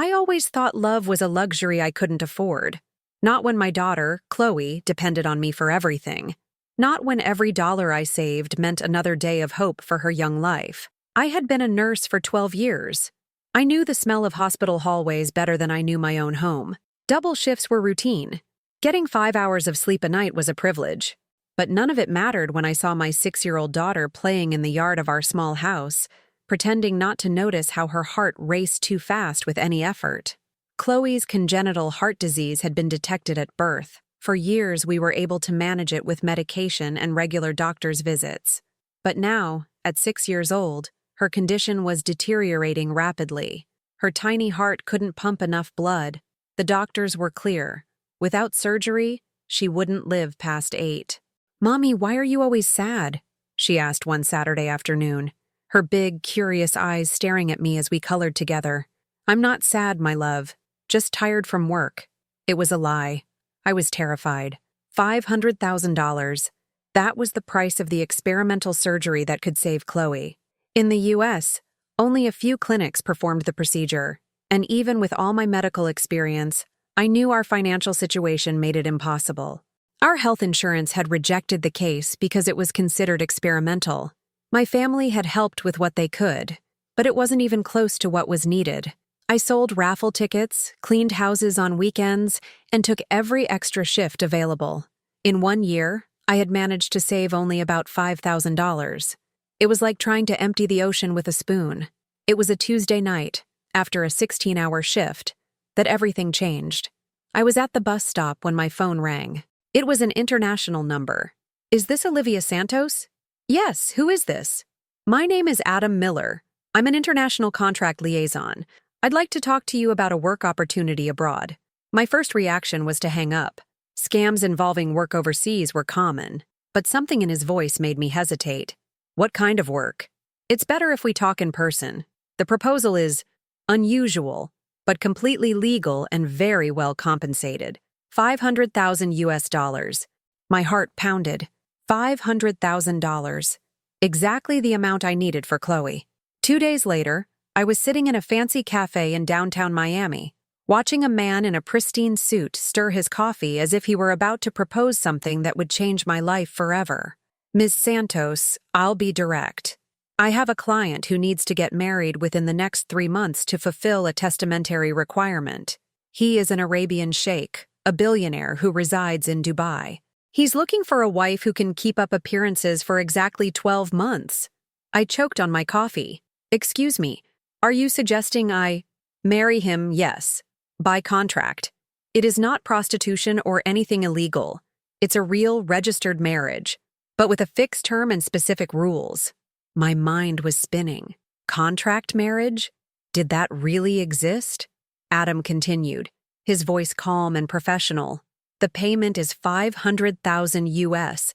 I always thought love was a luxury I couldn't afford. Not when my daughter, Chloe, depended on me for everything. Not when every dollar I saved meant another day of hope for her young life. I had been a nurse for 12 years. I knew the smell of hospital hallways better than I knew my own home. Double shifts were routine. Getting 5 hours of sleep a night was a privilege. But none of it mattered when I saw my 6-year-old daughter playing in the yard of our small house, pretending not to notice how her heart raced too fast with any effort. Chloe's congenital heart disease had been detected at birth. For years, we were able to manage it with medication and regular doctor's visits. But now, at 6 years old, her condition was deteriorating rapidly. Her tiny heart couldn't pump enough blood. The doctors were clear. Without surgery, she wouldn't live past 8. "Mommy, why are you always sad?" she asked one Saturday afternoon, her big, curious eyes staring at me as we colored together. "I'm not sad, my love. Just tired from work." It was a lie. I was terrified. $500,000. That was the price of the experimental surgery that could save Chloe. In the U.S., only a few clinics performed the procedure, and even with all my medical experience, I knew our financial situation made it impossible. Our health insurance had rejected the case because it was considered experimental. My family had helped with what they could, but it wasn't even close to what was needed. I sold raffle tickets, cleaned houses on weekends, and took every extra shift available. In 1 year, I had managed to save only about $5,000. It was like trying to empty the ocean with a spoon. It was a Tuesday night, after a 16-hour shift, that everything changed. I was at the bus stop when my phone rang. It was an international number. "Is this Olivia Santos?" "Yes, who is this?" "My name is Adam Miller. I'm an international contract liaison. I'd like to talk to you about a work opportunity abroad." My first reaction was to hang up. Scams involving work overseas were common, but something in his voice made me hesitate. "What kind of work?" "It's better if we talk in person. The proposal is unusual, but completely legal and very well compensated. $500,000 US. My heart pounded. $500,000. Exactly the amount I needed for Chloe. 2 days later, I was sitting in a fancy cafe in downtown Miami, watching a man in a pristine suit stir his coffee as if he were about to propose something that would change my life forever. "Ms. Santos, I'll be direct. I have a client who needs to get married within the next 3 months to fulfill a testamentary requirement. He is an Arabian sheikh, a billionaire who resides in Dubai. He's looking for a wife who can keep up appearances for exactly 12 months. I choked on my coffee. "Excuse me, are you suggesting I marry him?" "Yes. By contract. It is not prostitution or anything illegal. It's a real registered marriage, but with a fixed term and specific rules." My mind was spinning. Contract marriage? Did that really exist? Adam continued, his voice calm and professional. "The payment is $500,000 US,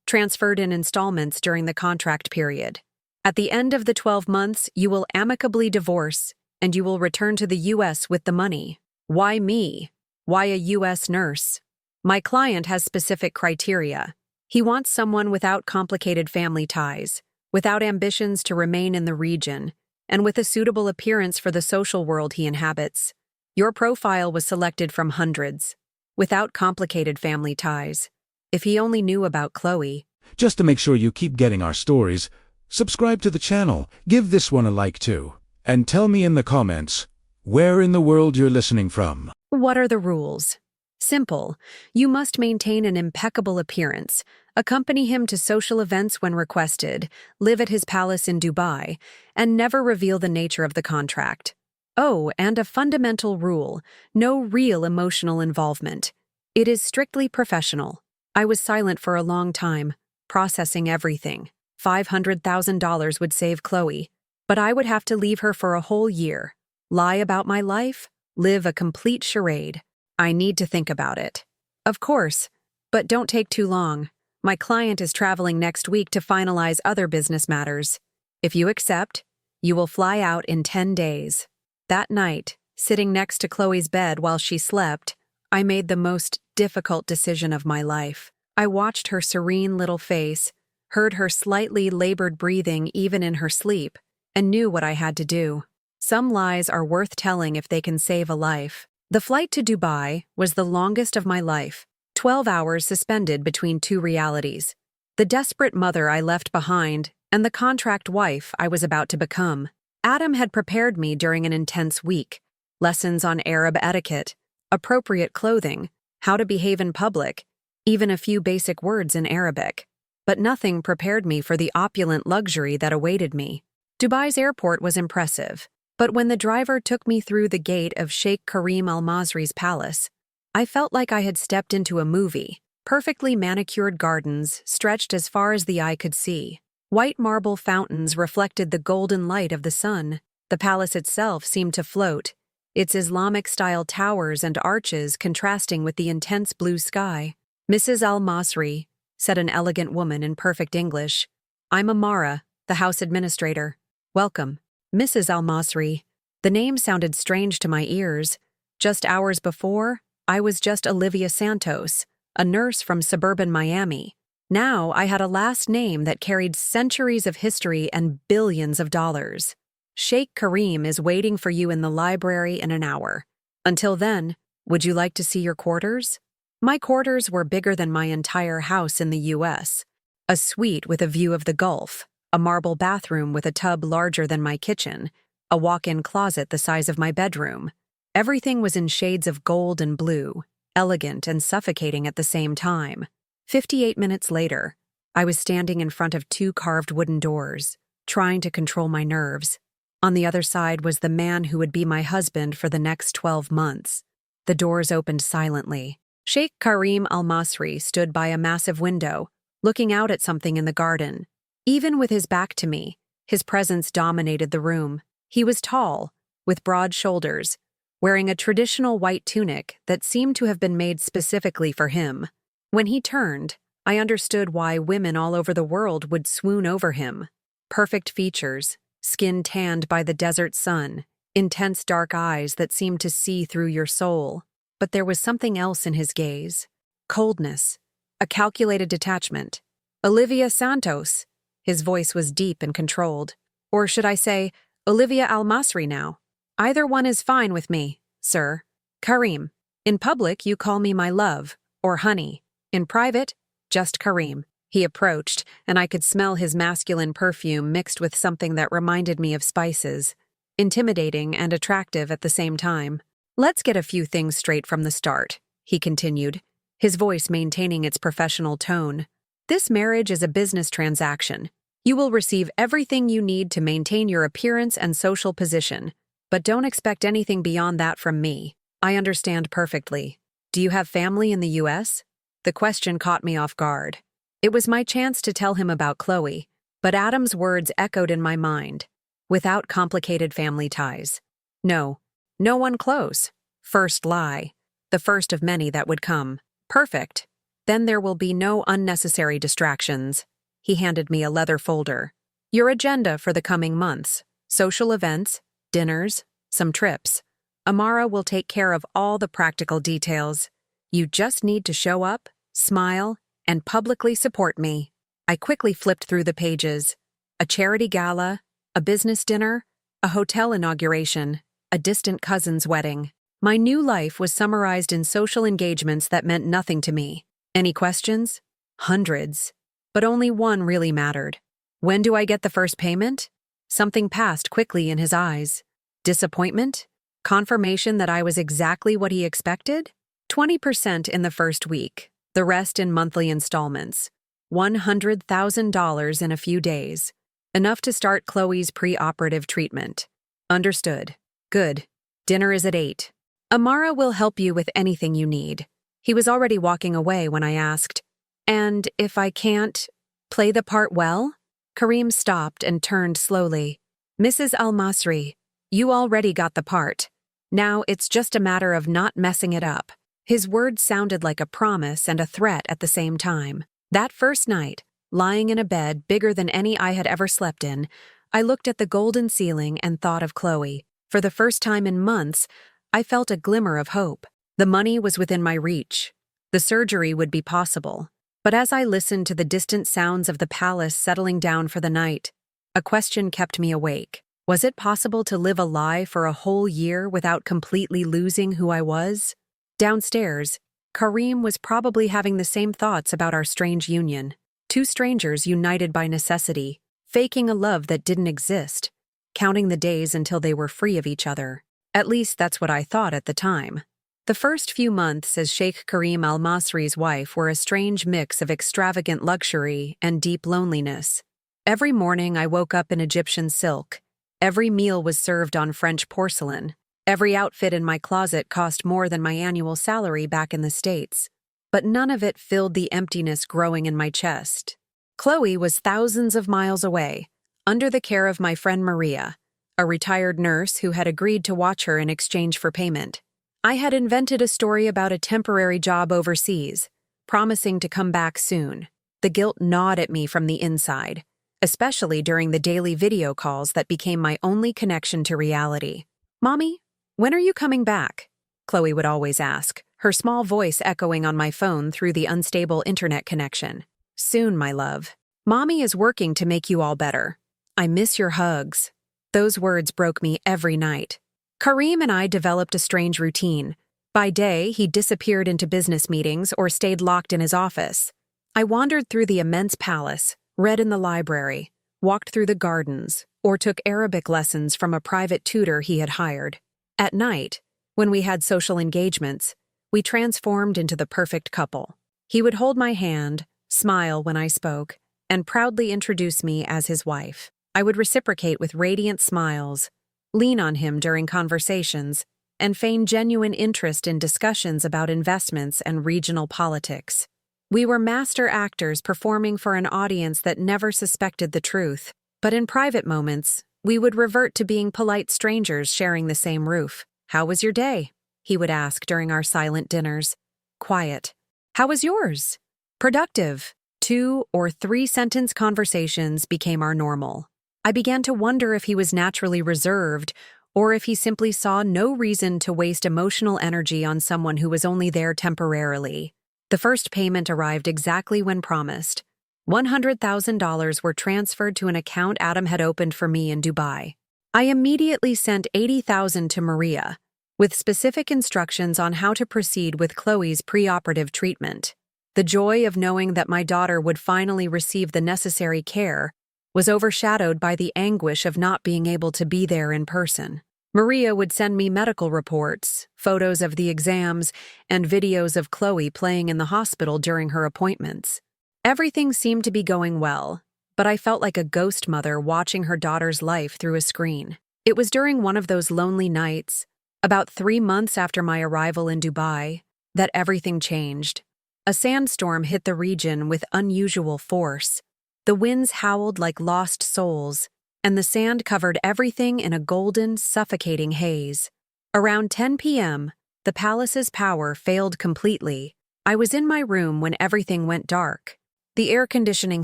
transferred in installments during the contract period. At the end of the 12 months, you will amicably divorce, and you will return to the U.S. with the money." "Why me? Why a U.S. nurse?" "My client has specific criteria. He wants someone without complicated family ties, without ambitions to remain in the region, and with a suitable appearance for the social world he inhabits. Your profile was selected from hundreds. Without complicated family ties. If he only knew about Chloe." Just to make sure you keep getting our stories, subscribe to the channel, give this one a like too, and tell me in the comments where in the world you're listening from. What are the rules? Simple. You must maintain an impeccable appearance, accompany him to social events when requested, live at his palace in Dubai, and never reveal the nature of the contract. Oh, and a fundamental rule: no real emotional involvement. It is strictly professional. I was silent for a long time, processing everything. $500,000 would save Chloe, but I would have to leave her for a whole year, lie about my life, live a complete charade. I need to think about it. Of course, but don't take too long. My client is traveling next week to finalize other business matters. If you accept, you will fly out in 10 days. That night, sitting next to Chloe's bed while she slept, I made the most difficult decision of my life. I watched her serene little face, heard her slightly labored breathing even in her sleep, and knew what I had to do. Some lies are worth telling if they can save a life. The flight to Dubai was the longest of my life, 12 hours suspended between two realities: the desperate mother I left behind and the contract wife I was about to become. Adam had prepared me during an intense week: lessons on Arab etiquette, appropriate clothing, how to behave in public, even a few basic words in Arabic. But nothing prepared me for the opulent luxury that awaited me. Dubai's airport was impressive, but when the driver took me through the gate of Sheikh Karim al-Masri's palace, I felt like I had stepped into a movie. Perfectly manicured gardens stretched as far as the eye could see. White marble fountains reflected the golden light of the sun. The palace itself seemed to float, its Islamic-style towers and arches contrasting with the intense blue sky. "Mrs. al-Masri," said an elegant woman in perfect English. "I'm Amara, the house administrator. Welcome." Mrs. al-Masri. The name sounded strange to my ears. Just hours before, I was just Olivia Santos, a nurse from suburban Miami. Now I had a last name that carried centuries of history and billions of dollars. "Sheikh Karim is waiting for you in the library in an hour. Until then, would you like to see your quarters?" My quarters were bigger than my entire house in the U.S. A suite with a view of the Gulf, a marble bathroom with a tub larger than my kitchen, a walk-in closet the size of my bedroom. Everything was in shades of gold and blue, elegant and suffocating at the same time. 58 minutes later, I was standing in front of two carved wooden doors, trying to control my nerves. On the other side was the man who would be my husband for the next 12 months. The doors opened silently. Sheikh Karim al-Masri stood by a massive window, looking out at something in the garden. Even with his back to me, his presence dominated the room. He was tall, with broad shoulders, wearing a traditional white tunic that seemed to have been made specifically for him. When he turned, I understood why women all over the world would swoon over him. Perfect features, skin tanned by the desert sun, intense dark eyes that seemed to see through your soul. But there was something else in his gaze. Coldness, a calculated detachment. "Olivia Santos." His voice was deep and controlled. Or should I say, Olivia al-Masri now? Either one is fine with me, sir. "Karim. In public, you call me my love, or honey. In private, just Karim." He approached, and I could smell his masculine perfume mixed with something that reminded me of spices. Intimidating and attractive at the same time. "Let's get a few things straight from the start," he continued, his voice maintaining its professional tone. "This marriage is a business transaction. You will receive everything you need to maintain your appearance and social position, but don't expect anything beyond that from me. I understand perfectly. Do you have family in the U.S.? The question caught me off guard. It was my chance to tell him about Chloe, but Adam's words echoed in my mind. Without complicated family ties. No. No one close. First lie. The first of many that would come. Perfect. Then there will be no unnecessary distractions. He handed me a leather folder. Your agenda for the coming months. Social events, dinners, some trips. Amara will take care of all the practical details. You just need to show up, smile, and publicly support me. I quickly flipped through the pages. A charity gala, a business dinner, a hotel inauguration, a distant cousin's wedding. My new life was summarized in social engagements that meant nothing to me. Any questions? Hundreds. But only one really mattered. When do I get the first payment? Something passed quickly in his eyes. Disappointment? Confirmation that I was exactly what he expected? 20% in the first week, the rest in monthly installments. $100,000 in a few days. Enough to start Chloe's pre-operative treatment. Understood. Good. Dinner is at 8. Amara will help you with anything you need. He was already walking away when I asked, "And if I can't play the part well?" Karim stopped and turned slowly. "Mrs. al-Masri, you already got the part. Now it's just a matter of not messing it up." His words sounded like a promise and a threat at the same time. That first night, lying in a bed bigger than any I had ever slept in, I looked at the golden ceiling and thought of Chloe. For the first time in months, I felt a glimmer of hope. The money was within my reach. The surgery would be possible. But as I listened to the distant sounds of the palace settling down for the night, a question kept me awake. Was it possible to live a lie for a whole year without completely losing who I was? Downstairs, Kareem was probably having the same thoughts about our strange union. Two strangers united by necessity, faking a love that didn't exist, counting the days until they were free of each other. At least that's what I thought at the time. The first few months as Sheikh Kareem al-Masri's wife were a strange mix of extravagant luxury and deep loneliness. Every morning I woke up in Egyptian silk. Every meal was served on French porcelain. Every outfit in my closet cost more than my annual salary back in the States. But none of it filled the emptiness growing in my chest. Chloe was thousands of miles away, under the care of my friend Maria, a retired nurse who had agreed to watch her in exchange for payment. I had invented a story about a temporary job overseas, promising to come back soon. The guilt gnawed at me from the inside, especially during the daily video calls that became my only connection to reality. "Mommy, when are you coming back?" Chloe would always ask, her small voice echoing on my phone through the unstable internet connection. "Soon, my love. Mommy is working to make you all better. I miss your hugs." Those words broke me every night. Kareem and I developed a strange routine. By day, he disappeared into business meetings or stayed locked in his office. I wandered through the immense palace, read in the library, walked through the gardens, or took Arabic lessons from a private tutor he had hired. At night, when we had social engagements, we transformed into the perfect couple. He would hold my hand, smile when I spoke, and proudly introduce me as his wife. I would reciprocate with radiant smiles, lean on him during conversations, and feign genuine interest in discussions about investments and regional politics. We were master actors performing for an audience that never suspected the truth, but in private moments, we would revert to being polite strangers sharing the same roof. "How was your day?" he would ask during our silent dinners. Quiet. "How was yours?" Productive. 2- or 3-sentence conversations became our normal. I began to wonder if he was naturally reserved, or if he simply saw no reason to waste emotional energy on someone who was only there temporarily. The first payment arrived exactly when promised. $100,000 were transferred to an account Adam had opened for me in Dubai. I immediately sent $80,000 to Maria, with specific instructions on how to proceed with Chloe's preoperative treatment. The joy of knowing that my daughter would finally receive the necessary care was overshadowed by the anguish of not being able to be there in person. Maria would send me medical reports, photos of the exams, and videos of Chloe playing in the hospital during her appointments. Everything seemed to be going well, but I felt like a ghost mother watching her daughter's life through a screen. It was during one of those lonely nights, about 3 months after my arrival in Dubai, that everything changed. A sandstorm hit the region with unusual force. The winds howled like lost souls, and the sand covered everything in a golden, suffocating haze. Around 10 p.m., the palace's power failed completely. I was in my room when everything went dark. The air conditioning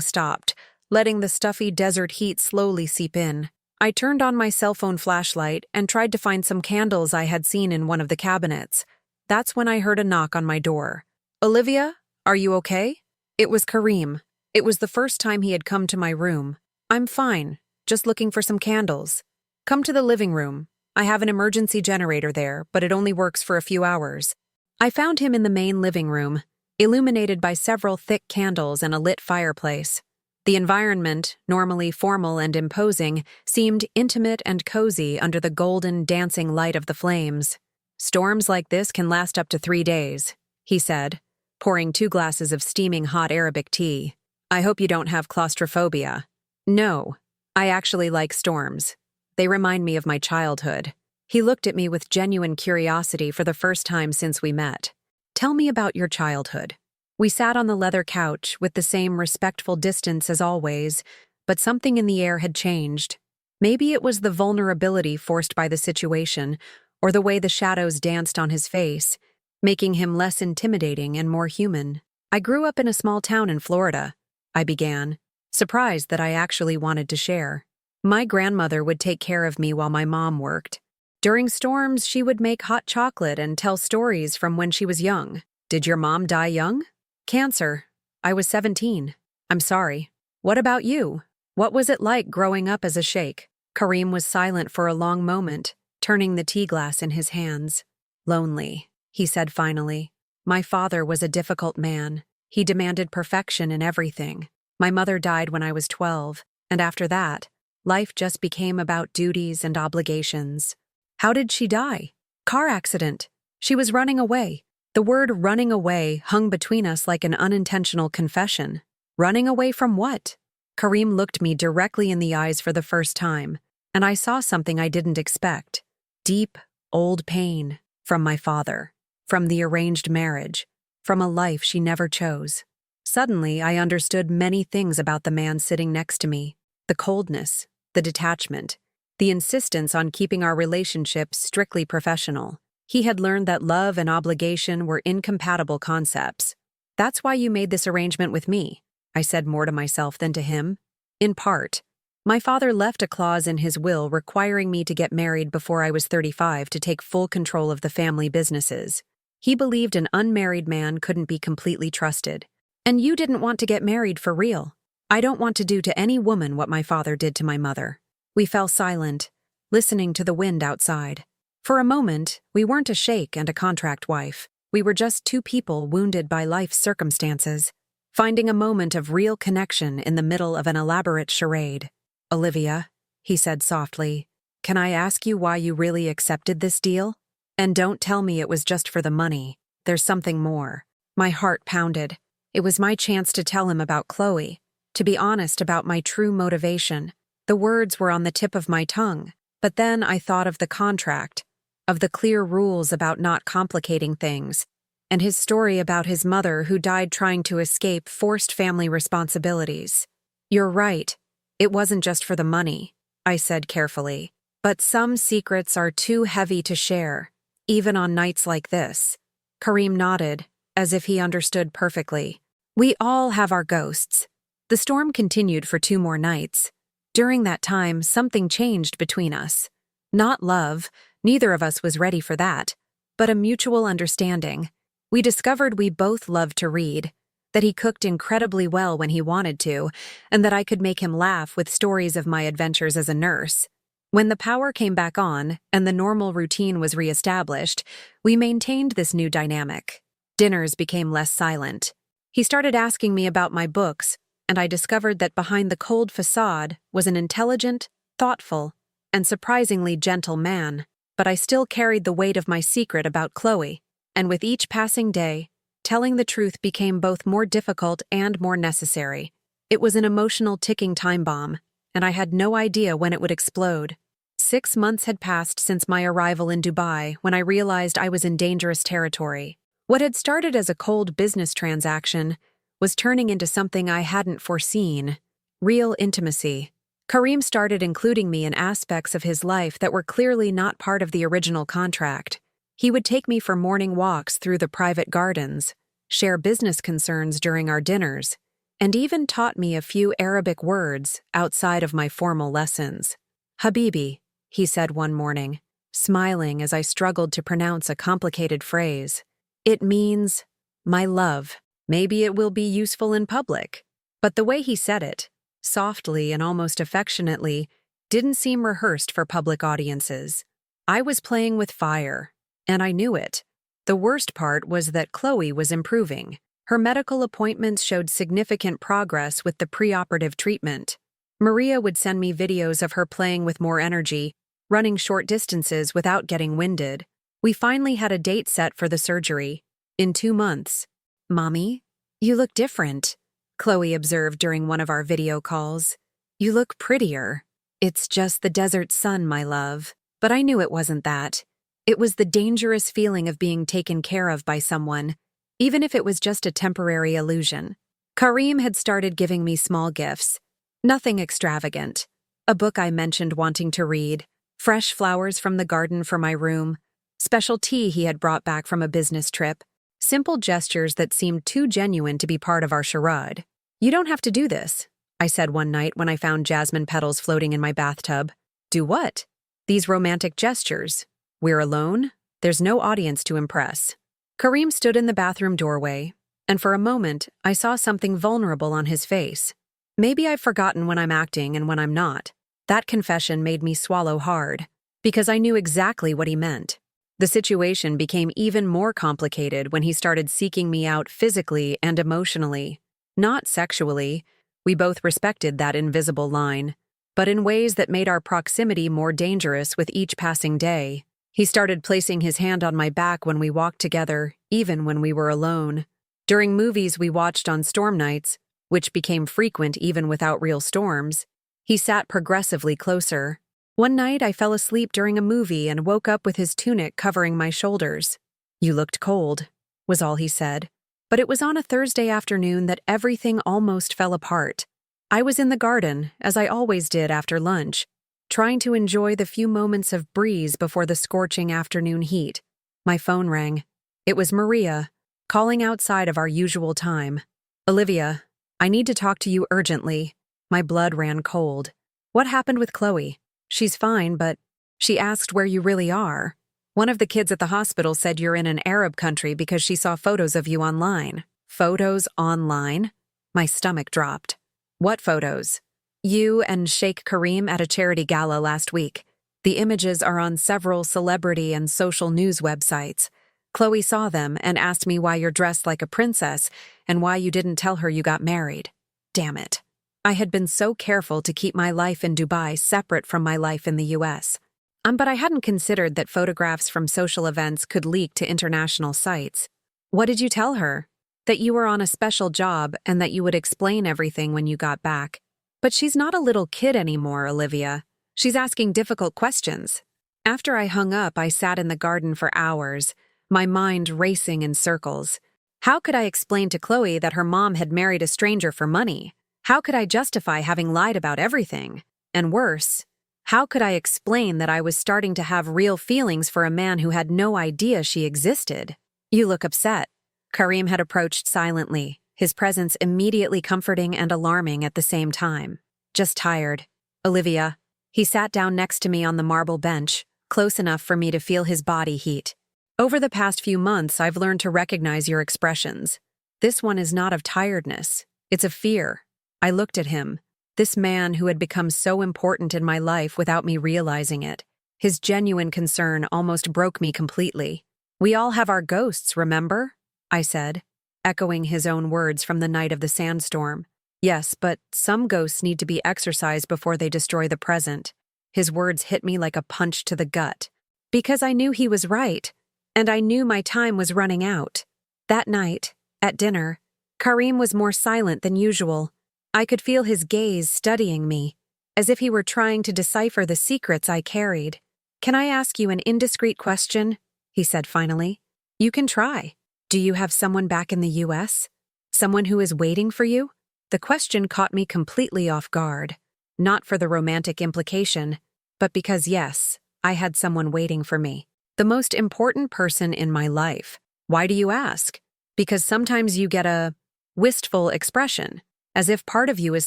stopped, letting the stuffy desert heat slowly seep in. I turned on my cell phone flashlight and tried to find some candles I had seen in one of the cabinets. That's when I heard a knock on my door. "Olivia, are you okay?" It was Kareem. It was the first time he had come to my room. "I'm fine, just looking for some candles." "Come to the living room. I have an emergency generator there, but it only works for a few hours." I found him in the main living room, illuminated by several thick candles and a lit fireplace. The environment, normally formal and imposing, seemed intimate and cozy under the golden, dancing light of the flames. "Storms like this can last up to 3 days," he said, pouring 2 glasses of steaming hot Arabic tea. "I hope you don't have claustrophobia." "No, I actually like storms. They remind me of my childhood." He looked at me with genuine curiosity for the first time since we met. "Tell me about your childhood." We sat on the leather couch with the same respectful distance as always, but something in the air had changed. Maybe it was the vulnerability forced by the situation, or the way the shadows danced on his face, making him less intimidating and more human. "I grew up in a small town in Florida," I began, surprised that I actually wanted to share. "My grandmother would take care of me while my mom worked. During storms, she would make hot chocolate and tell stories from when she was young." "Did your mom die young?" "Cancer. I was 17. "I'm sorry. What about you? What was it like growing up as a sheikh?" Kareem was silent for a long moment, turning the tea glass in his hands. Lonely, he said finally. My father was a difficult man. He demanded perfection in everything. My mother died when I was 12, and after that, life just became about duties and obligations. How did she die? Car accident. She was running away. The word running away hung between us like an unintentional confession. Running away from what? Kareem looked me directly in the eyes for the first time, and I saw something I didn't expect. Deep, old pain from my father, from the arranged marriage, from a life she never chose. Suddenly, I understood many things about the man sitting next to me. The coldness, the detachment, the insistence on keeping our relationship strictly professional. He had learned that love and obligation were incompatible concepts. That's why you made this arrangement with me, I said more to myself than to him. In part, my father left a clause in his will requiring me to get married before I was 35 to take full control of the family businesses. He believed an unmarried man couldn't be completely trusted. And you didn't want to get married for real. I don't want to do to any woman what my father did to my mother. We fell silent, listening to the wind outside. For a moment, we weren't a sheikh and a contract wife. We were just two people wounded by life's circumstances, finding a moment of real connection in the middle of an elaborate charade. Olivia, he said softly, can I ask you why you really accepted this deal? And don't tell me it was just for the money. There's something more. My heart pounded. It was my chance to tell him about Chloe, to be honest about my true motivation. The words were on the tip of my tongue, but then I thought of the contract, of the clear rules about not complicating things, and his story about his mother who died trying to escape forced family responsibilities. You're right. It wasn't just for the money, I said carefully. But some secrets are too heavy to share, even on nights like this. Kareem nodded, as if he understood perfectly. We all have our ghosts. The storm continued for 2 more nights. During that time, something changed between us. Not love, neither of us was ready for that, but a mutual understanding. We discovered we both loved to read, that he cooked incredibly well when he wanted to, and that I could make him laugh with stories of my adventures as a nurse. When the power came back on and the normal routine was reestablished, we maintained this new dynamic. Dinners became less silent. He started asking me about my books, and I discovered that behind the cold facade was an intelligent, thoughtful, and surprisingly gentle man. But I still carried the weight of my secret about Chloe, and with each passing day, telling the truth became both more difficult and more necessary. It was an emotional ticking time bomb, and I had no idea when it would explode. 6 months had passed since my arrival in Dubai when I realized I was in dangerous territory. What had started as a cold business transaction was turning into something I hadn't foreseen: real intimacy. Kareem started including me in aspects of his life that were clearly not part of the original contract. He would take me for morning walks through the private gardens, share business concerns during our dinners, and even taught me a few Arabic words outside of my formal lessons. Habibi, he said one morning, smiling as I struggled to pronounce a complicated phrase. It means, my love. Maybe it will be useful in public. But the way he said it, softly and almost affectionately, didn't seem rehearsed for public audiences. I was playing with fire, and I knew it. The worst part was that Chloe was improving. Her medical appointments showed significant progress with the preoperative treatment. Maria would send me videos of her playing with more energy, running short distances without getting winded. We finally had a date set for the surgery. In 2 months. Mommy, you look different, Chloe observed during one of our video calls. You look prettier. It's just the desert sun, my love. But I knew it wasn't that. It was the dangerous feeling of being taken care of by someone, even if it was just a temporary illusion. Kareem had started giving me small gifts. Nothing extravagant. A book I mentioned wanting to read, fresh flowers from the garden for my room, special tea he had brought back from a business trip, simple gestures that seemed too genuine to be part of our charade. You don't have to do this, I said one night when I found jasmine petals floating in my bathtub. Do what? These romantic gestures. We're alone. There's no audience to impress. Kareem stood in the bathroom doorway, and for a moment, I saw something vulnerable on his face. Maybe I've forgotten when I'm acting and when I'm not. That confession made me swallow hard, because I knew exactly what he meant. The situation became even more complicated when he started seeking me out physically and emotionally. Not sexually, we both respected that invisible line, but in ways that made our proximity more dangerous with each passing day. He started placing his hand on my back when we walked together, even when we were alone. During movies we watched on storm nights, which became frequent even without real storms, he sat progressively closer. One night I fell asleep during a movie and woke up with his tunic covering my shoulders. "You looked cold," was all he said. But it was on a Thursday afternoon that everything almost fell apart. I was in the garden, as I always did after lunch, trying to enjoy the few moments of breeze before the scorching afternoon heat. My phone rang. It was Maria, calling outside of our usual time. "Olivia, I need to talk to you urgently." My blood ran cold. "What happened with Chloe?" "She's fine, but..." "She asked where you really are. One of the kids at the hospital said you're in an Arab country because she saw photos of you online." "Photos online?" My stomach dropped. "What photos?" "You and Sheikh Kareem at a charity gala last week. The images are on several celebrity and social news websites. Chloe saw them and asked me why you're dressed like a princess and why you didn't tell her you got married." Damn it. I had been so careful to keep my life in Dubai separate from my life in the US. But I hadn't considered that photographs from social events could leak to international sites. "What did you tell her?" "That you were on a special job and that you would explain everything when you got back." "But she's not a little kid anymore, Olivia. She's asking difficult questions." After I hung up, I sat in the garden for hours, my mind racing in circles. How could I explain to Chloe that her mom had married a stranger for money? How could I justify having lied about everything? And worse, how could I explain that I was starting to have real feelings for a man who had no idea she existed? "You look upset." Kareem had approached silently, his presence immediately comforting and alarming at the same time. "Just tired." "Olivia." He sat down next to me on the marble bench, close enough for me to feel his body heat. "Over the past few months, I've learned to recognize your expressions. This one is not of tiredness, it's of fear." I looked at him, this man who had become so important in my life without me realizing it. His genuine concern almost broke me completely. "We all have our ghosts, remember?" I said, echoing his own words from the night of the sandstorm. "Yes, but some ghosts need to be exorcised before they destroy the present." His words hit me like a punch to the gut. Because I knew he was right, and I knew my time was running out. That night, at dinner, Kareem was more silent than usual. I could feel his gaze studying me, as if he were trying to decipher the secrets I carried. "Can I ask you an indiscreet question?" he said finally. "You can try. Do you have someone back in the US? Someone who is waiting for you?" The question caught me completely off guard, not for the romantic implication, but because yes, I had someone waiting for me. The most important person in my life. Why do you ask? Because sometimes you get a wistful expression, as if part of you is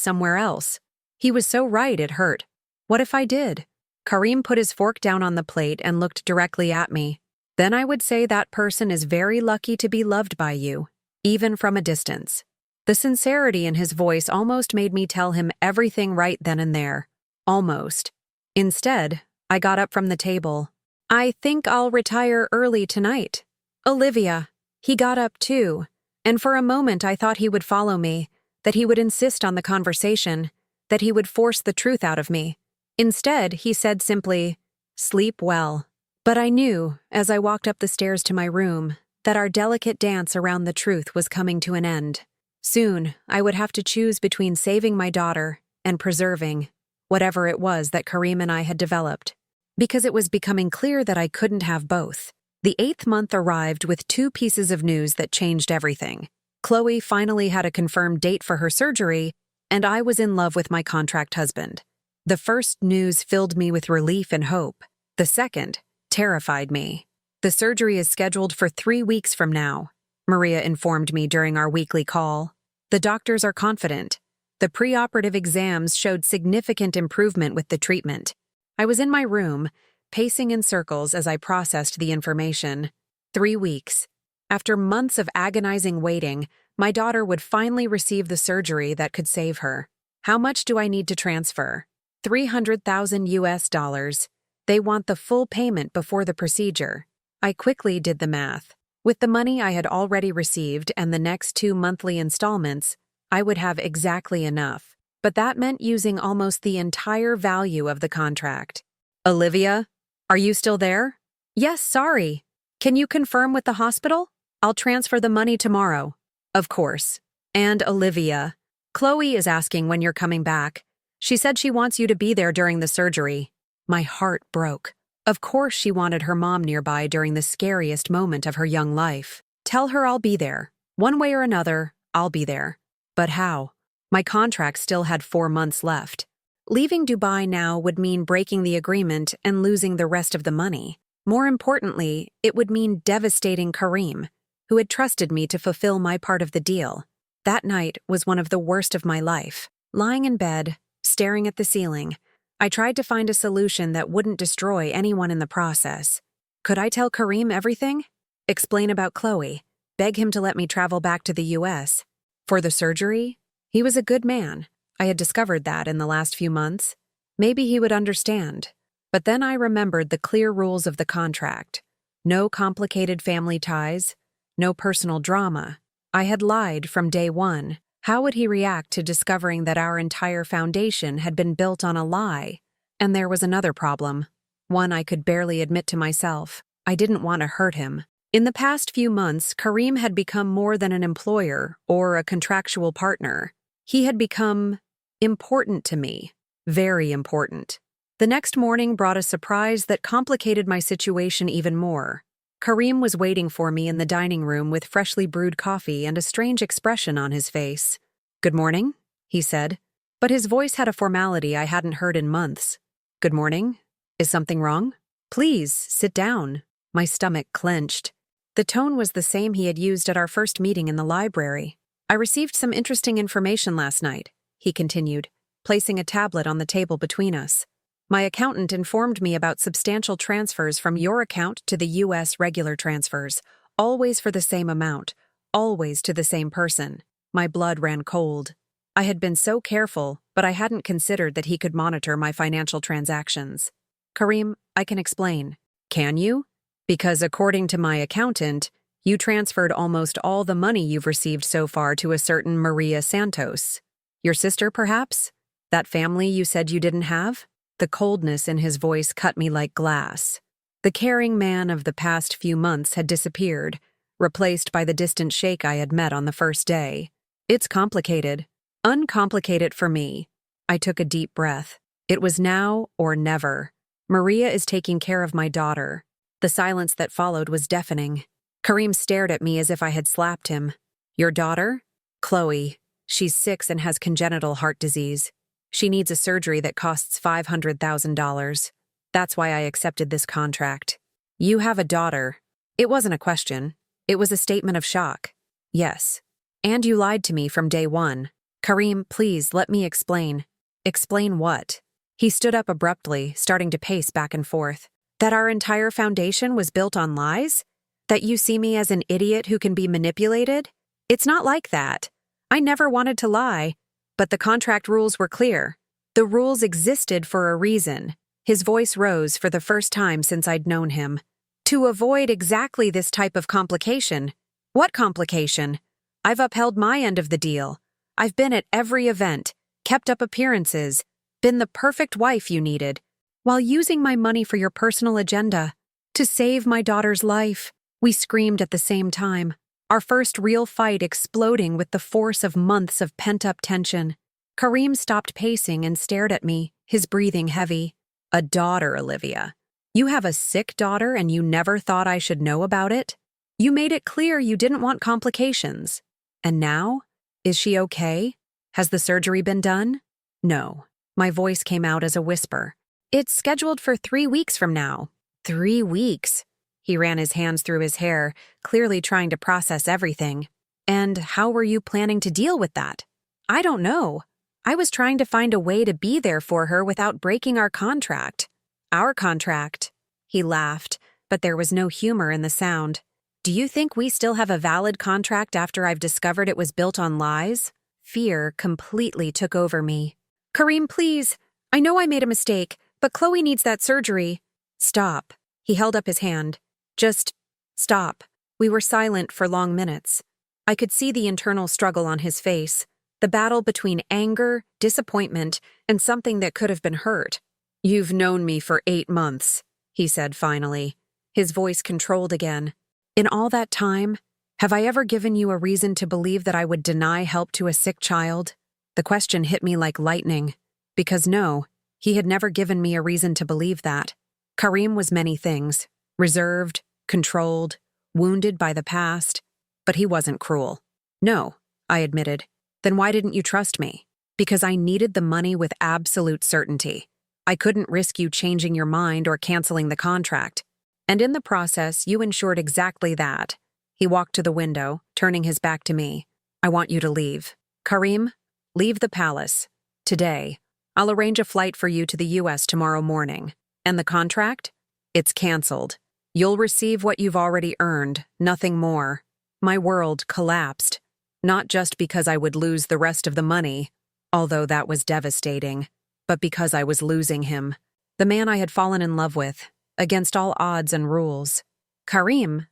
somewhere else. He was so right it hurt. What if I did? Kareem put his fork down on the plate and looked directly at me. "Then I would say that person is very lucky to be loved by you, even from a distance." The sincerity in his voice almost made me tell him everything right then and there. Almost. Instead, I got up from the table. "I think I'll retire early tonight." "Olivia." He got up too, and for a moment I thought he would follow me, that he would insist on the conversation, that he would force the truth out of me. Instead, he said simply, "Sleep well." But I knew, as I walked up the stairs to my room, that our delicate dance around the truth was coming to an end. Soon, I would have to choose between saving my daughter and preserving whatever it was that Kareem and I had developed. Because it was becoming clear that I couldn't have both. The 8th month arrived with 2 pieces of news that changed everything. Chloe finally had a confirmed date for her surgery, and I was in love with my contract husband. The first news filled me with relief and hope. The second terrified me. "The surgery is scheduled for 3 weeks from now," Maria informed me during our weekly call. "The doctors are confident. The preoperative exams showed significant improvement with the treatment." I was in my room, pacing in circles as I processed the information. 3 weeks. After months of agonizing waiting, my daughter would finally receive the surgery that could save her. How much do I need to transfer? $300,000 US. They want the full payment before the procedure. I quickly did the math. With the money I had already received and the next 2 monthly installments, I would have exactly enough. But that meant using almost the entire value of the contract. Olivia, are you still there? Yes, sorry. Can you confirm with the hospital? I'll transfer the money tomorrow. Of course. And Olivia, Chloe is asking when you're coming back. She said she wants you to be there during the surgery. My heart broke. Of course she wanted her mom nearby during the scariest moment of her young life. Tell her I'll be there. One way or another, I'll be there. But how? My contract still had 4 months left. Leaving Dubai now would mean breaking the agreement and losing the rest of the money. More importantly, it would mean devastating Kareem, who had trusted me to fulfill my part of the deal. That night was one of the worst of my life. Lying in bed, staring at the ceiling, I tried to find a solution that wouldn't destroy anyone in the process. Could I tell Kareem everything? Explain about Chloe? Beg him to let me travel back to the US? For the surgery? He was a good man. I had discovered that in the last few months. Maybe he would understand. But then I remembered the clear rules of the contract. No complicated family ties, no personal drama. I had lied from day one. How would he react to discovering that our entire foundation had been built on a lie? And there was another problem, one I could barely admit to myself. I didn't want to hurt him. In the past few months, Kareem had become more than an employer or a contractual partner. He had become important to me, very important. The next morning brought a surprise that complicated my situation even more. Kareem was waiting for me in the dining room with freshly brewed coffee and a strange expression on his face. "Good morning," he said, but his voice had a formality I hadn't heard in months. "Good morning. Is something wrong? Please, sit down." My stomach clenched. The tone was the same he had used at our first meeting in the library. "I received some interesting information last night," he continued, placing a tablet on the table between us. "My accountant informed me about substantial transfers from your account to the US regular transfers, always for the same amount, always to the same person." My blood ran cold. I had been so careful, but I hadn't considered that he could monitor my financial transactions. "Kareem, I can explain." "Can you? Because according to my accountant, you transferred almost all the money you've received so far to a certain Maria Santos. Your sister, perhaps? That family you said you didn't have?" The coldness in his voice cut me like glass. The caring man of the past few months had disappeared, replaced by the distant Sheikh I had met on the first day. "It's complicated. Uncomplicate it for me." I took a deep breath. It was now or never. Maria is taking care of my daughter. The silence that followed was deafening. Kareem stared at me as if I had slapped him. "Your daughter?" "Chloe. She's 6 and has congenital heart disease. She needs a surgery that costs $500,000. That's why I accepted this contract." "You have a daughter." It wasn't a question. It was a statement of shock. "Yes. And you lied to me from day one." "Kareem, please, let me explain." "Explain what?" He stood up abruptly, starting to pace back and forth. "That our entire foundation was built on lies? That you see me as an idiot who can be manipulated? It's not like that. I never wanted to lie. But the contract rules were clear. The rules existed for a reason." His voice rose for the first time since I'd known him. "To avoid exactly this type of complication." "What complication?" "I've upheld my end of the deal. I've been at every event, kept up appearances, been the perfect wife you needed, while using my money for your personal agenda. To save my daughter's life." We screamed at the same time, our first real fight exploding with the force of months of pent-up tension. Kareem stopped pacing and stared at me, his breathing heavy. "A daughter, Olivia. You have a sick daughter and you never thought I should know about it? You made it clear you didn't want complications. And now? Is she okay? Has the surgery been done?" "No." My voice came out as a whisper. "It's scheduled for 3 weeks from now." 3 weeks? He ran his hands through his hair, clearly trying to process everything. "And how were you planning to deal with that?" "I don't know. I was trying to find a way to be there for her without breaking our contract." "Our contract?" He laughed, but there was no humor in the sound. "Do you think we still have a valid contract after I've discovered it was built on lies?" Fear completely took over me. "Kareem, please. I know I made a mistake, but Chloe needs that surgery. Stop. He held up his hand. Just stop. We were silent for long minutes. I could see the internal struggle on his face, the battle between anger, disappointment, and something that could have been hurt. You've known me for 8 months, he said finally, his voice controlled again. In all that time, have I ever given you a reason to believe that I would deny help to a sick child? The question hit me like lightning, because no, he had never given me a reason to believe that. Karim was many things, reserved, controlled, wounded by the past, but he wasn't cruel. No, I admitted. Then why didn't you trust me? Because I needed the money with absolute certainty. I couldn't risk you changing your mind or canceling the contract. And in the process, you ensured exactly that. He walked to the window, turning his back to me. I want you to leave. Karim, leave the palace. Today. I'll arrange a flight for you to the US tomorrow morning. And the contract? It's canceled. You'll receive what you've already earned, nothing more. My world collapsed. Not just because I would lose the rest of the money, although that was devastating, but because I was losing him. The man I had fallen in love with, against all odds and rules. Karim,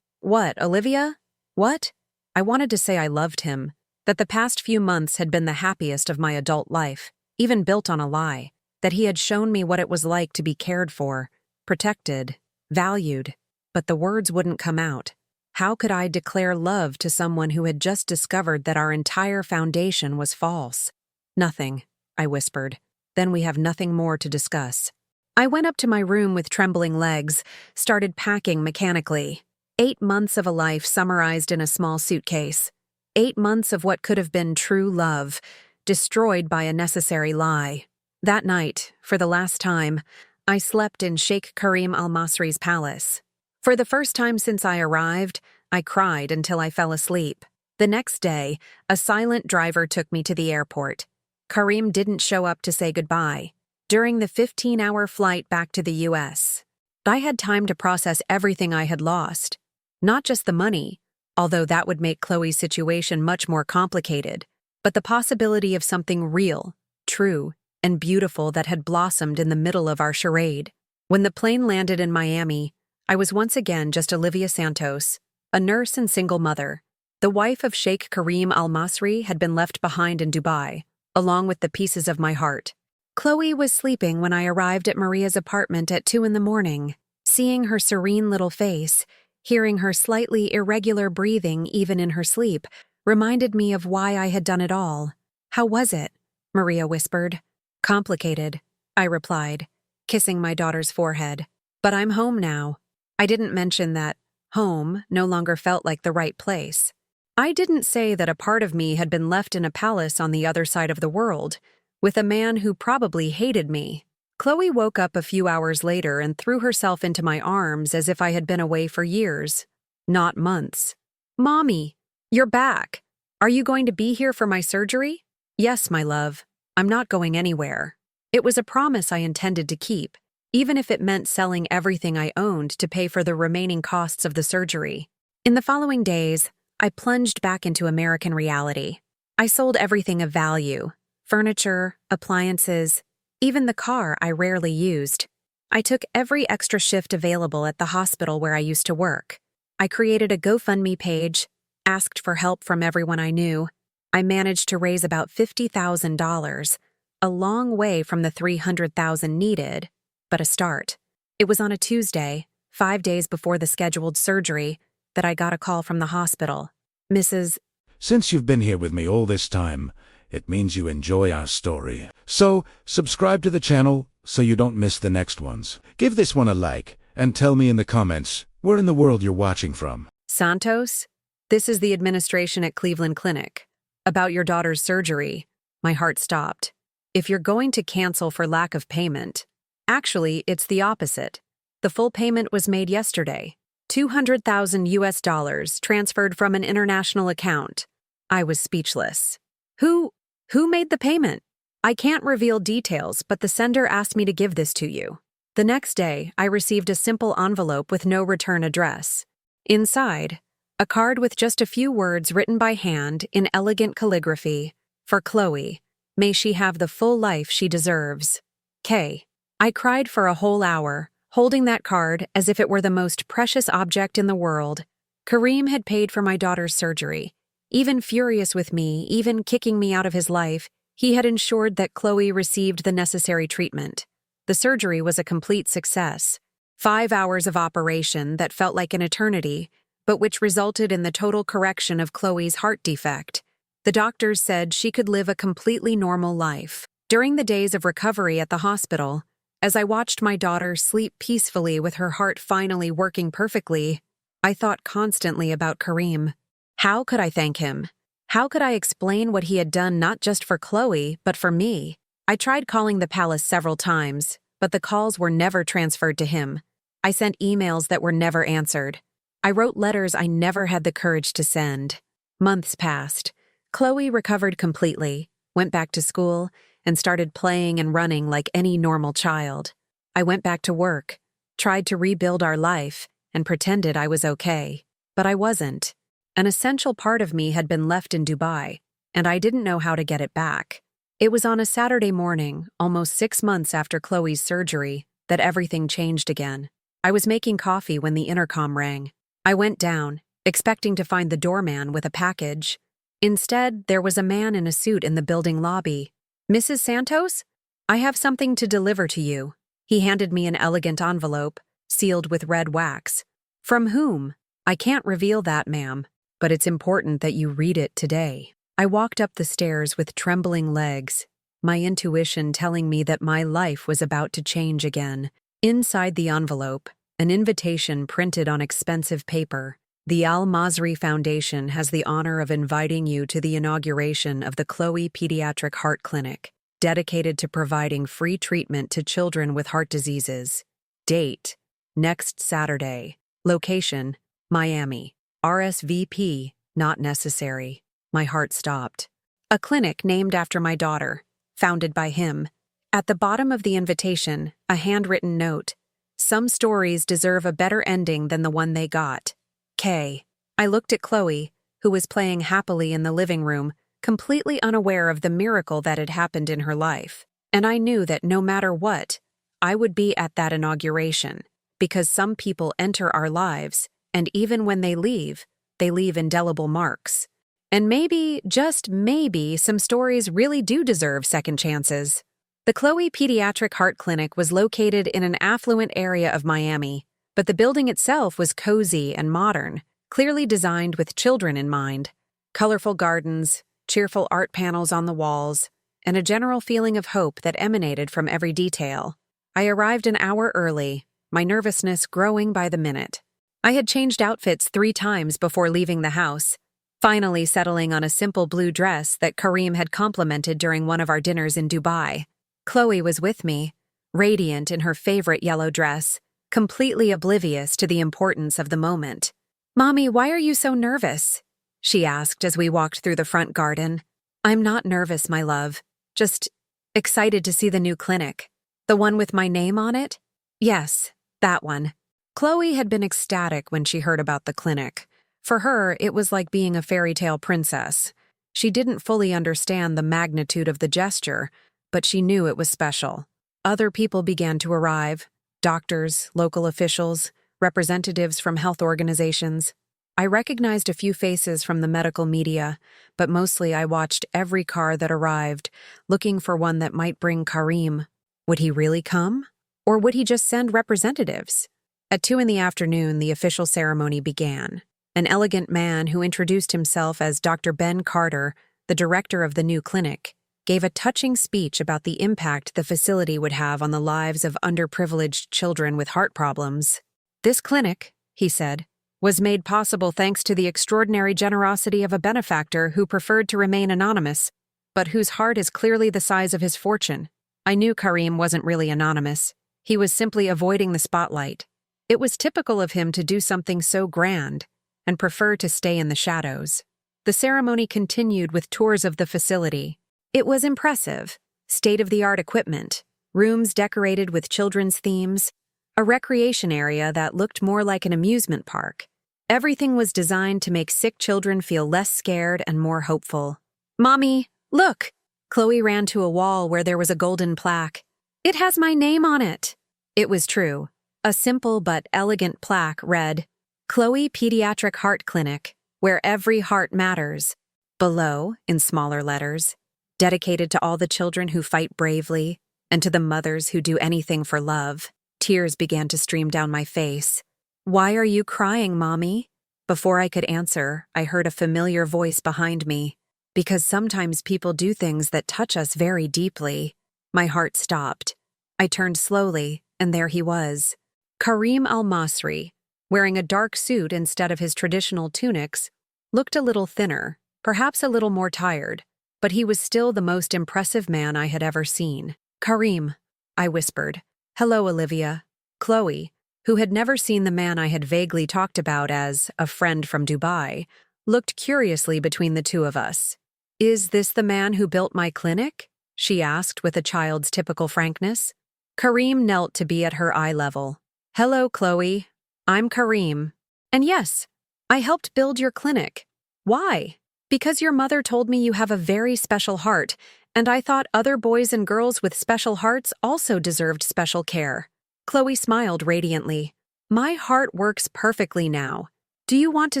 What, Olivia? What? I wanted to say I loved him, that the past few months had been the happiest of my adult life, even built on a lie, that he had shown me what it was like to be cared for, protected, valued, but the words wouldn't come out. How could I declare love to someone who had just discovered that our entire foundation was false? Nothing, I whispered. Then we have nothing more to discuss. I went up to my room with trembling legs, started packing mechanically. 8 months of a life summarized in a small suitcase. 8 months of what could have been true love, destroyed by a necessary lie. That night, for the last time, I slept in Sheikh Karim al-Masri's palace. For the first time since I arrived, I cried until I fell asleep. The next day, a silent driver took me to the airport. Karim didn't show up to say goodbye. During the 15-hour flight back to the US, I had time to process everything I had lost. Not just the money, although that would make Chloe's situation much more complicated, but the possibility of something real, true, and beautiful that had blossomed in the middle of our charade. When the plane landed in Miami, I was once again just Olivia Santos, a nurse and single mother. The wife of Sheikh Karim al-Masri had been left behind in Dubai, along with the pieces of my heart. Chloe was sleeping when I arrived at Maria's apartment at 2 a.m. Seeing her serene little face, hearing her slightly irregular breathing even in her sleep, reminded me of why I had done it all. How was it? Maria whispered. Complicated, I replied, kissing my daughter's forehead. But I'm home now. I didn't mention that home no longer felt like the right place. I didn't say that a part of me had been left in a palace on the other side of the world, with a man who probably hated me. Chloe woke up a few hours later and threw herself into my arms as if I had been away for years, not months. Mommy, you're back. Are you going to be here for my surgery? Yes, my love. I'm not going anywhere. It was a promise I intended to keep, even if it meant selling everything I owned to pay for the remaining costs of the surgery. In the following days, I plunged back into American reality. I sold everything of value: furniture, appliances, even the car I rarely used. I took every extra shift available at the hospital where I used to work. I created a GoFundMe page, asked for help from everyone I knew. I managed to raise about $50,000, a long way from the $300,000 needed, but a start. It was on a Tuesday, 5 days before the scheduled surgery, that I got a call from the hospital. Mrs. Since you've been here with me all this time, it means you enjoy our story. So, subscribe to the channel so you don't miss the next ones. Give this one a like, and tell me in the comments where in the world you're watching from. Santos? This is the administration at Cleveland Clinic. About your daughter's surgery. My heart stopped. If you're going to cancel for lack of payment, actually, it's the opposite. The full payment was made yesterday. $200,000 transferred from an international account. I was speechless. Who made the payment? I can't reveal details, but the sender asked me to give this to you. The next day, I received a simple envelope with no return address. Inside, a card with just a few words written by hand in elegant calligraphy. For Chloe. May she have the full life she deserves. K. I cried for a whole hour, holding that card as if it were the most precious object in the world. Kareem had paid for my daughter's surgery. Even furious with me, even kicking me out of his life, he had ensured that Chloe received the necessary treatment. The surgery was a complete success. 5 hours of operation that felt like an eternity, but which resulted in the total correction of Chloe's heart defect. The doctors said she could live a completely normal life. During the days of recovery at the hospital, as I watched my daughter sleep peacefully with her heart finally working perfectly, I thought constantly about Kareem. How could I thank him? How could I explain what he had done not just for Chloe, but for me? I tried calling the palace several times, but the calls were never transferred to him. I sent emails that were never answered. I wrote letters I never had the courage to send. Months passed. Chloe recovered completely, went back to school, and started playing and running like any normal child. I went back to work, tried to rebuild our life, and pretended I was okay. But I wasn't. An essential part of me had been left in Dubai, and I didn't know how to get it back. It was on a Saturday morning, almost 6 months after Chloe's surgery, that everything changed again. I was making coffee when the intercom rang. I went down, expecting to find the doorman with a package. Instead, there was a man in a suit in the building lobby. "Mrs. Santos? I have something to deliver to you." He handed me an elegant envelope, sealed with red wax. "From whom?" "I can't reveal that, ma'am, but it's important that you read it today." I walked up the stairs with trembling legs, my intuition telling me that my life was about to change again. Inside the envelope, an invitation printed on expensive paper. "The Al-Masri Foundation has the honor of inviting you to the inauguration of the Chloe Pediatric Heart Clinic, dedicated to providing free treatment to children with heart diseases. Date: next Saturday. Location: Miami. RSVP not necessary." My heart stopped. A clinic named after my daughter, founded by him. At the bottom of the invitation, a handwritten note: "Some stories deserve a better ending than the one they got. K." I looked at Chloe, who was playing happily in the living room, completely unaware of the miracle that had happened in her life. And I knew that no matter what, I would be at that inauguration, because some people enter our lives, and even when they leave indelible marks. And maybe, just maybe, some stories really do deserve second chances. The Chloe Pediatric Heart Clinic was located in an affluent area of Miami, but the building itself was cozy and modern, clearly designed with children in mind. Colorful gardens, cheerful art panels on the walls, and a general feeling of hope that emanated from every detail. I arrived an hour early, my nervousness growing by the minute. I had changed outfits 3 times before leaving the house, finally settling on a simple blue dress that Kareem had complimented during one of our dinners in Dubai. Chloe was with me, radiant in her favorite yellow dress, completely oblivious to the importance of the moment. "Mommy, why are you so nervous?" she asked as we walked through the front garden. "I'm not nervous, my love. Just excited to see the new clinic. The one with my name on it?" "Yes, that one." Chloe had been ecstatic when she heard about the clinic. For her, it was like being a fairy tale princess. She didn't fully understand the magnitude of the gesture, but she knew it was special. Other people began to arrive: doctors, local officials, representatives from health organizations. I recognized a few faces from the medical media, but mostly I watched every car that arrived, looking for one that might bring Kareem. Would he really come? Or would he just send representatives? At 2 in the afternoon, the official ceremony began. An elegant man who introduced himself as Dr. Ben Carter, the director of the new clinic, gave a touching speech about the impact the facility would have on the lives of underprivileged children with heart problems. "This clinic," he said, "was made possible thanks to the extraordinary generosity of a benefactor who preferred to remain anonymous, but whose heart is clearly the size of his fortune." I knew Kareem wasn't really anonymous. He was simply avoiding the spotlight. It was typical of him to do something so grand and prefer to stay in the shadows. The ceremony continued with tours of the facility. It was impressive. State-of-the-art equipment, rooms decorated with children's themes, a recreation area that looked more like an amusement park. Everything was designed to make sick children feel less scared and more hopeful. "Mommy, look!" Chloe ran to a wall where there was a golden plaque. It has my name on it. It was true. A simple but elegant plaque read, Chloe Pediatric Heart Clinic, where every heart matters. Below, in smaller letters, dedicated to all the children who fight bravely and to the mothers who do anything for love. Tears began to stream down my face. Why are you crying, Mommy? Before I could answer, I heard a familiar voice behind me. Because sometimes people do things that touch us very deeply. My heart stopped. I turned slowly, and there he was. Karim al-Masri, wearing a dark suit instead of his traditional tunics, looked a little thinner, perhaps a little more tired, but he was still the most impressive man I had ever seen. Karim, I whispered. Hello, Olivia. Chloe, who had never seen the man I had vaguely talked about as a friend from Dubai, looked curiously between the two of us. Is this the man who built my clinic? She asked with a child's typical frankness. Karim knelt to be at her eye level. Hello, Chloe. I'm Karim. And yes, I helped build your clinic. Why? Because your mother told me you have a very special heart, and I thought other boys and girls with special hearts also deserved special care. Chloe smiled radiantly. My heart works perfectly now. Do you want to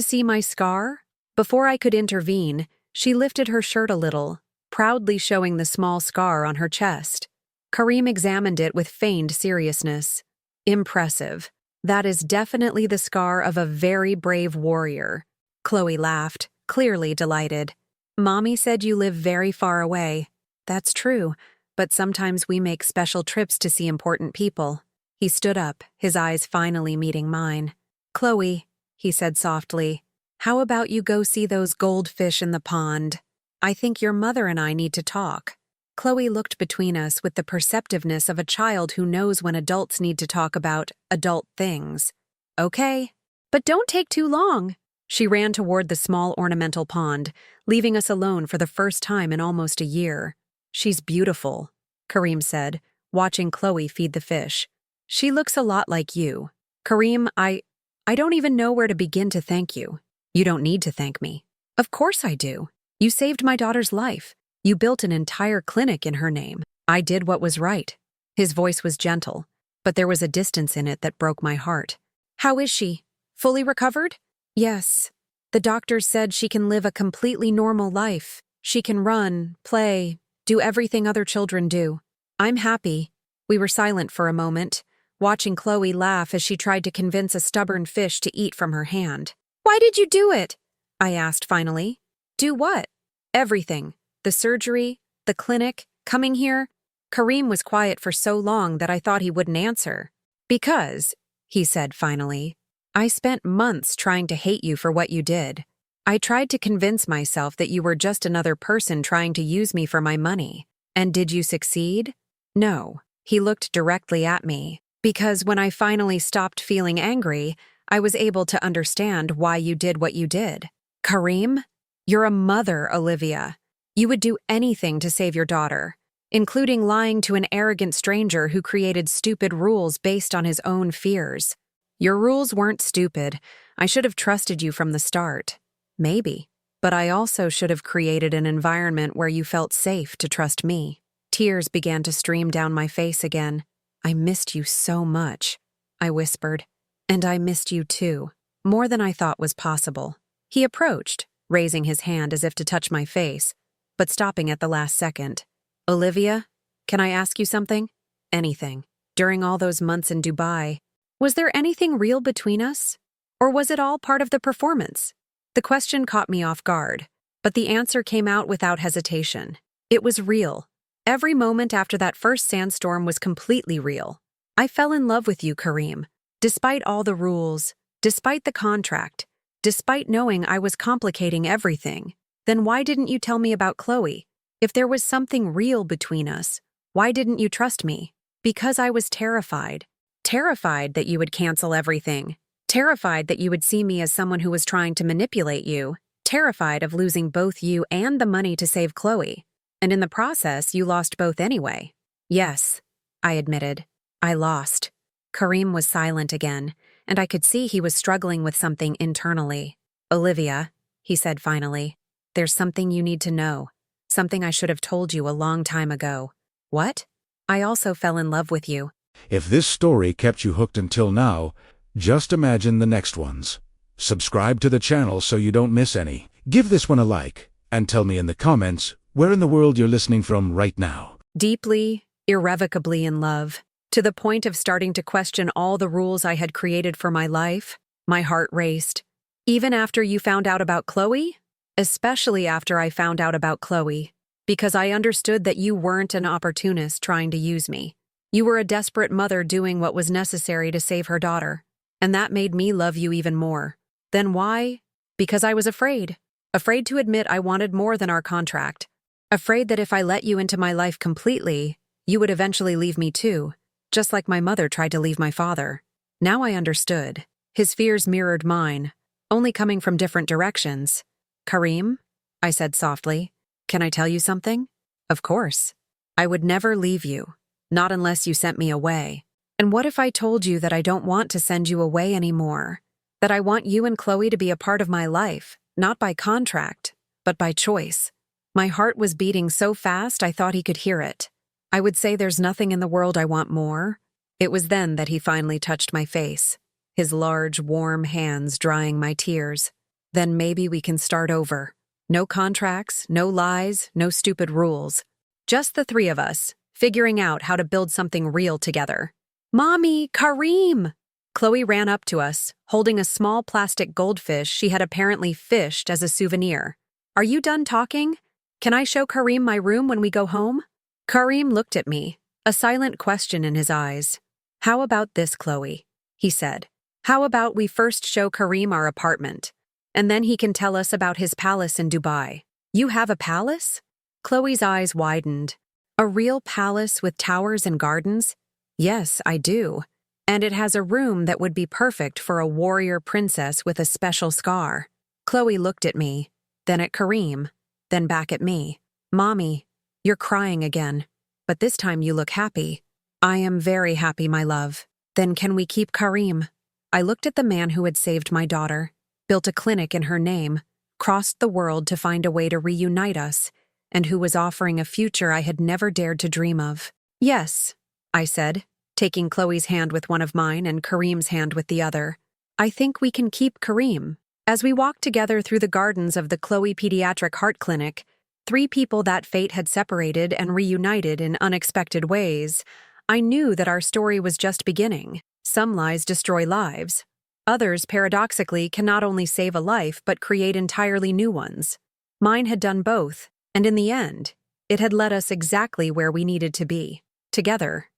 see my scar? Before I could intervene, she lifted her shirt a little, proudly showing the small scar on her chest. Karim examined it with feigned seriousness. Impressive. That is definitely the scar of a very brave warrior. Chloe laughed, clearly delighted. Mommy said you live very far away. That's true, but sometimes we make special trips to see important people. He stood up, his eyes finally meeting mine. Chloe, he said softly, how about you go see those goldfish in the pond? I think your mother and I need to talk. Chloe looked between us with the perceptiveness of a child who knows when adults need to talk about adult things. Okay, but don't take too long. She ran toward the small ornamental pond, leaving us alone for the first time in almost a year. She's beautiful, Karim said, watching Chloe feed the fish. She looks a lot like you. Karim, I don't even know where to begin to thank you. You don't need to thank me. Of course I do. You saved my daughter's life. You built an entire clinic in her name. I did what was right. His voice was gentle, but there was a distance in it that broke my heart. How is she? Fully recovered? Yes. The doctors said she can live a completely normal life. She can run, play, do everything other children do. I'm happy. We were silent for a moment, watching Chloe laugh as she tried to convince a stubborn fish to eat from her hand. Why did you do it? I asked finally. Do what? Everything. The surgery, the clinic, coming here. Karim was quiet for so long that I thought he wouldn't answer. Because, he said finally, I spent months trying to hate you for what you did. I tried to convince myself that you were just another person trying to use me for my money. And did you succeed? No. He looked directly at me. Because when I finally stopped feeling angry, I was able to understand why you did what you did. Karim, you're a mother, Olivia. You would do anything to save your daughter, including lying to an arrogant stranger who created stupid rules based on his own fears. Your rules weren't stupid. I should have trusted you from the start. Maybe. But I also should have created an environment where you felt safe to trust me. Tears began to stream down my face again. I missed you so much, I whispered. And I missed you too, more than I thought was possible. He approached, raising his hand as if to touch my face, but stopping at the last second. Olivia, can I ask you something? Anything. During all those months in Dubai, was there anything real between us? Or was it all part of the performance? The question caught me off guard, but the answer came out without hesitation. It was real. Every moment after that first sandstorm was completely real. I fell in love with you, Karim. Despite all the rules, despite the contract, despite knowing I was complicating everything. Then why didn't you tell me about Chloe? If there was something real between us, why didn't you trust me? Because I was terrified. Terrified that you would cancel everything. Terrified that you would see me as someone who was trying to manipulate you. Terrified of losing both you and the money to save Chloe. And in the process, you lost both anyway. Yes, I admitted. I lost. Karim was silent again, and I could see he was struggling with something internally. Olivia, he said finally. There's something you need to know. Something I should have told you a long time ago. What? I also fell in love with you. If this story kept you hooked until now, just imagine the next ones. Subscribe to the channel so you don't miss any. Give this one a like, and tell me in the comments where in the world you're listening from right now. Deeply, irrevocably in love, to the point of starting to question all the rules I had created for my life, my heart raced. Even after you found out about Chloe? Especially after I found out about Chloe, because I understood that you weren't an opportunist trying to use me. You were a desperate mother doing what was necessary to save her daughter, and that made me love you even more. Then why? Because I was afraid. Afraid to admit I wanted more than our contract. Afraid that if I let you into my life completely, you would eventually leave me too, just like my mother tried to leave my father. Now I understood. His fears mirrored mine, only coming from different directions. Kareem? I said softly. Can I tell you something? Of course. I would never leave you. Not unless you sent me away. And what if I told you that I don't want to send you away anymore? That I want you and Chloe to be a part of my life, not by contract, but by choice. My heart was beating so fast I thought he could hear it. I would say there's nothing in the world I want more. It was then that he finally touched my face, his large, warm hands drying my tears. Then maybe we can start over. No contracts, no lies, no stupid rules. Just the three of us, figuring out how to build something real together. Mommy, Kareem! Chloe ran up to us, holding a small plastic goldfish she had apparently fished as a souvenir. Are you done talking? Can I show Kareem my room when we go home? Kareem looked at me, a silent question in his eyes. How about this, Chloe? He said. How about we first show Kareem our apartment, and then he can tell us about his palace in Dubai. You have a palace? Chloe's eyes widened. A real palace with towers and gardens? Yes, I do. And it has a room that would be perfect for a warrior princess with a special scar. Chloe looked at me, then at Kareem, then back at me. Mommy, you're crying again, but this time you look happy. I am very happy, my love. Then can we keep Kareem? I looked at the man who had saved my daughter, built a clinic in her name, crossed the world to find a way to reunite us, and who was offering a future I had never dared to dream of. Yes, I said, taking Chloe's hand with one of mine and Kareem's hand with the other. I think we can keep Kareem. As we walked together through the gardens of the Chloe Pediatric Heart Clinic, three people that fate had separated and reunited in unexpected ways, I knew that our story was just beginning. Some lies destroy lives. Others, paradoxically, can not only save a life but create entirely new ones. Mine had done both, and in the end, it had led us exactly where we needed to be, together.